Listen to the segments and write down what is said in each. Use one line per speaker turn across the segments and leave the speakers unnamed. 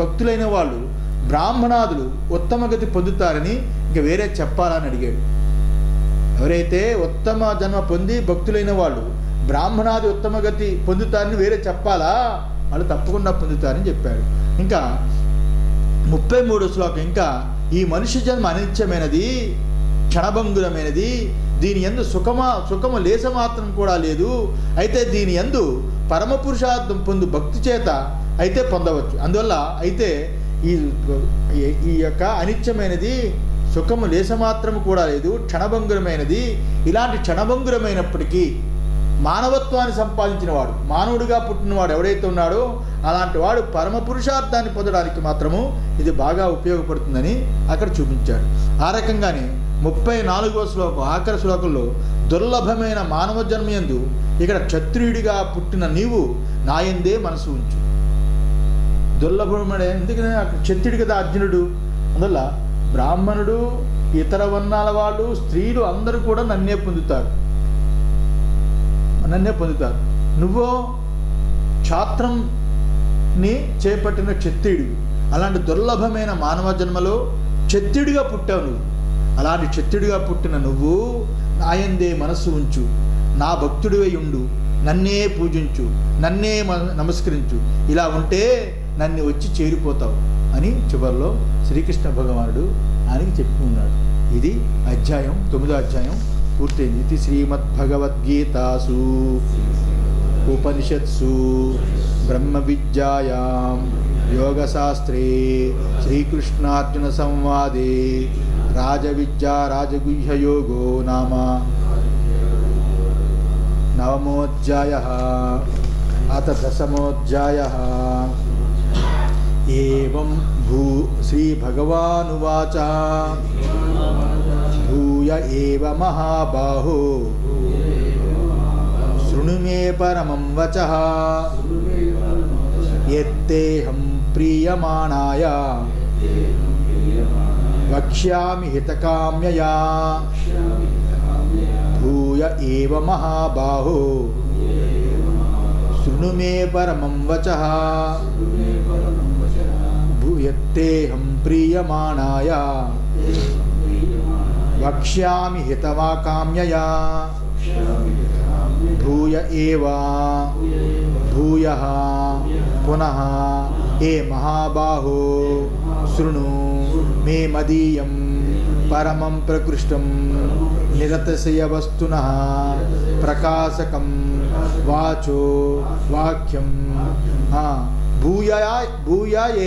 భక్తులైన వాళ్ళు బ్రాహ్మణాదులు ఉత్తమగతి పొందుతారని ఇంక వేరే చెప్పాలని అడిగాడు. ఎవరైతే ఉత్తమ జన్మ పొంది భక్తులైన వాళ్ళు బ్రాహ్మణాది ఉత్తమగతి పొందుతారని వేరే చెప్పాలా? వాళ్ళు తప్పకుండా పొందుతారని చెప్పాడు. ఇంకా 33వ శ్లోకం, ఇంకా ఈ మనుష్య జన్మ అనిత్యమైనది, క్షణభంగురమైనది, దీని యందు సుఖము లేసమాత్రం కూడా లేదు. అయితే దీని యందు పరమపురుషార్థం పొందు భక్తి చేత అయితే పొందవచ్చు. అందువల్ల అయితే ఈ యొక్క అనిత్యమైనది, సుఖము లేసమాత్రము కూడా లేదు, క్షణభంగురమైనది. ఇలాంటి క్షణభంగురమైనప్పటికీ మానవత్వాన్ని సంపాదించిన వాడు, మానవుడిగా పుట్టినవాడు ఎవడైతే ఉన్నాడో అలాంటి వాడు పరమ పురుషార్థాన్ని పొందడానికి మాత్రము ఇది బాగా ఉపయోగపడుతుందని అక్కడ చూపించాడు. ఆ రకంగానే 34వ శ్లోకం ఆఖరి శ్లోకంలో దుర్లభమైన మానవ జన్మయందు ఇక్కడ క్షత్రియుడిగా పుట్టిన నీవు నాయందే మనసు ఉంచు. దుర్లభమైన, ఎందుకని అక్కడ క్షత్రియుడు కదా అర్జునుడు. అందువల్ల బ్రాహ్మణుడు, ఇతర వర్ణాల వాళ్ళు, స్త్రీలు అందరూ కూడా నన్నే పొందుతారు. నువ్వు క్షాత్రంని చేపట్టిన క్షత్రియుడు. అలాంటి దుర్లభమైన మానవ జన్మలో క్షత్రియుడిగా పుట్టావు నువ్వు. అలాంటి క్షత్రియుడిగా పుట్టిన నువ్వు నాయందే మనస్సు ఉంచు, నా భక్తుడివై ఉండు, నన్నే పూజించు, నన్నే నమస్కరించు. ఇలా ఉంటే నన్ను వచ్చి చేరిపోతావు అని చివరిలో శ్రీకృష్ణ భగవానుడు ఆయనకి చెప్పుకున్నాడు. ఇది అధ్యాయం 9వ అధ్యాయం పూర్తయింది. ఇది శ్రీమద్భగవద్గీతాసు ఉపనిషత్సు బ్రహ్మ విద్యాయాం యోగశాస్త్రే శ్రీకృష్ణార్జున సంవాదే రాజవిద్యా రాజగుహ్యయోగో నామ 9వోऽధ్యాయः అత 10మోऽధ్యాయः. ఏవం శ్రీభగవానువాచ భూయ ఏవ మహాబాహో శృణు మే పరమం వచః యత్తేహం ప్రీయమాణాయ వక్ష్యామి హితకామ్యయా. భూయ ఏవ మహాబాహో శృణు మే పరమం వచః యత్తేహం ప్రీయమాణాయ వక్ష్యామి హితవాకామ్యయా. భూయ ఏవ భూయః పునః ఏ మహాబాహో శృణు మే మదీయం పరమం ప్రకృష్టం నిరతశయ వస్తునః ప్రకాశకం వాచో వాక్యం. భూయ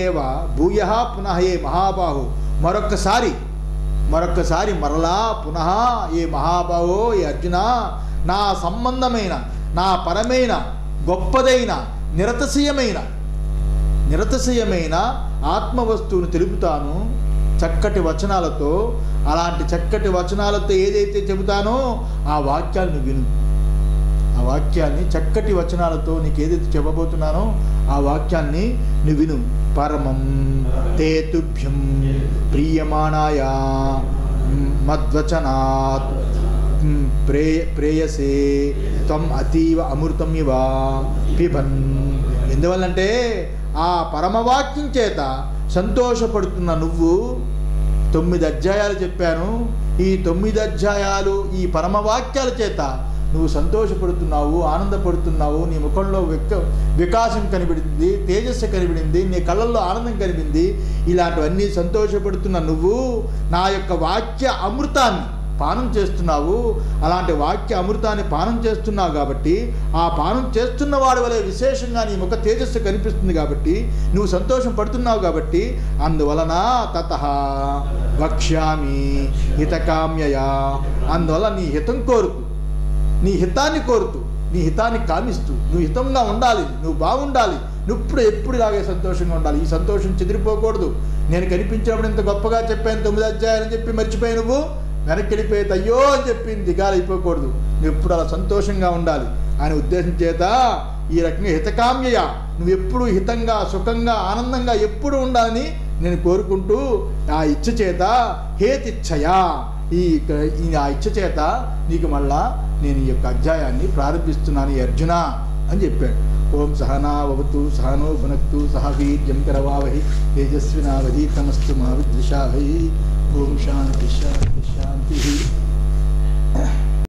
ఏవ భూయః పునః ఏ మహాబాహో, మరొక్కసారి మరలా పునః ఏ మహాబాహో, ఏ అర్జున, నా సంబంధమైన, నా పరమైన, గొప్పదైన, నిరతశయమైన ఆత్మవస్తువును తెలుపుతాను చక్కటి వచనాలతో. అలాంటి చక్కటి వచనాలతో ఏదైతే చెబుతానో ఆ వాక్యాలను విను. ఆ వాక్యాన్ని చక్కటి వచనాలతో నీకు ఏదైతే చెప్పబోతున్నానో ఆ వాక్యాన్ని నువ్వు విను. పరమం తే తుభ్యం ప్రీయమాణాయ మద్వచనాత్ ప్రేయసే త్వం అతీవ అమృతం ఇవ పిబన్. ఎందువల్లంటే ఆ పరమవాక్యం చేత సంతోషపడుతున్న నువ్వు 9 అధ్యాయాలు చెప్పాను. ఈ 9 అధ్యాయాలు ఈ పరమవాక్యాల చేత నువ్వు సంతోషపడుతున్నావు, ఆనందపడుతున్నావు. నీ ముఖంలో వికాసం కనిపించింది, తేజస్సు కనిపించింది, నీ కళ్ళల్లో ఆనందం కనిపించింది. ఇలాంటివన్నీ సంతోషపడుతున్న నువ్వు నా యొక్క వాక్య అమృతాన్ని పానం చేస్తున్నావు. అలాంటి వాక్య అమృతాన్ని పానం చేస్తున్నావు కాబట్టి ఆ పానం చేస్తున్న వాడి వల్ల విశేషంగా నీ ముఖ తేజస్సు కనిపిస్తుంది కాబట్టి నువ్వు సంతోషం పడుతున్నావు కాబట్టి అందువలన తతః వక్ష్యామి హితకామ్యయా. అందువల్ల నీ హితం కోరుతూ, నీ హితాన్ని కోరుతూ, నీ హితాన్ని కామిస్తూ, నువ్వు హితంగా ఉండాలి, నువ్వు బాగుండాలి, నువ్వు ఎప్పుడు ఇలాగే సంతోషంగా ఉండాలి. ఈ సంతోషం చెదిరిపోకూడదు. నేను కనిపించినప్పుడు ఇంత గొప్పగా చెప్పాను 9 అధ్యాయాలని చెప్పి మర్చిపోయి నువ్వు వెనక్కి వెళ్ళిపోయేది అయ్యో అని చెప్పి దిగాలైపోకూడదు. నువ్వు ఎప్పుడు అలా సంతోషంగా ఉండాలి అనే ఉద్దేశం చేత ఈ రకంగా హితకామ్యయ, నువ్వు ఎప్పుడు హితంగా, సుఖంగా, ఆనందంగా ఎప్పుడు ఉండాలని నేను కోరుకుంటూ ఆ ఇచ్చ చేత హేతిచ్ఛయా, ఆ ఇచ్చ చేత నీకు మళ్ళా నేను ఈ యొక్క అధ్యాయాన్ని ప్రారంభిస్తున్నాను అర్జున అని చెప్పాడు. ఓం సహనావతు సహనో భునక్తు సహ వీర్యం కరవావహి తేజస్వినావధీతమస్తు మా విద్విషావహి. ఓం శాంతి శాంతి.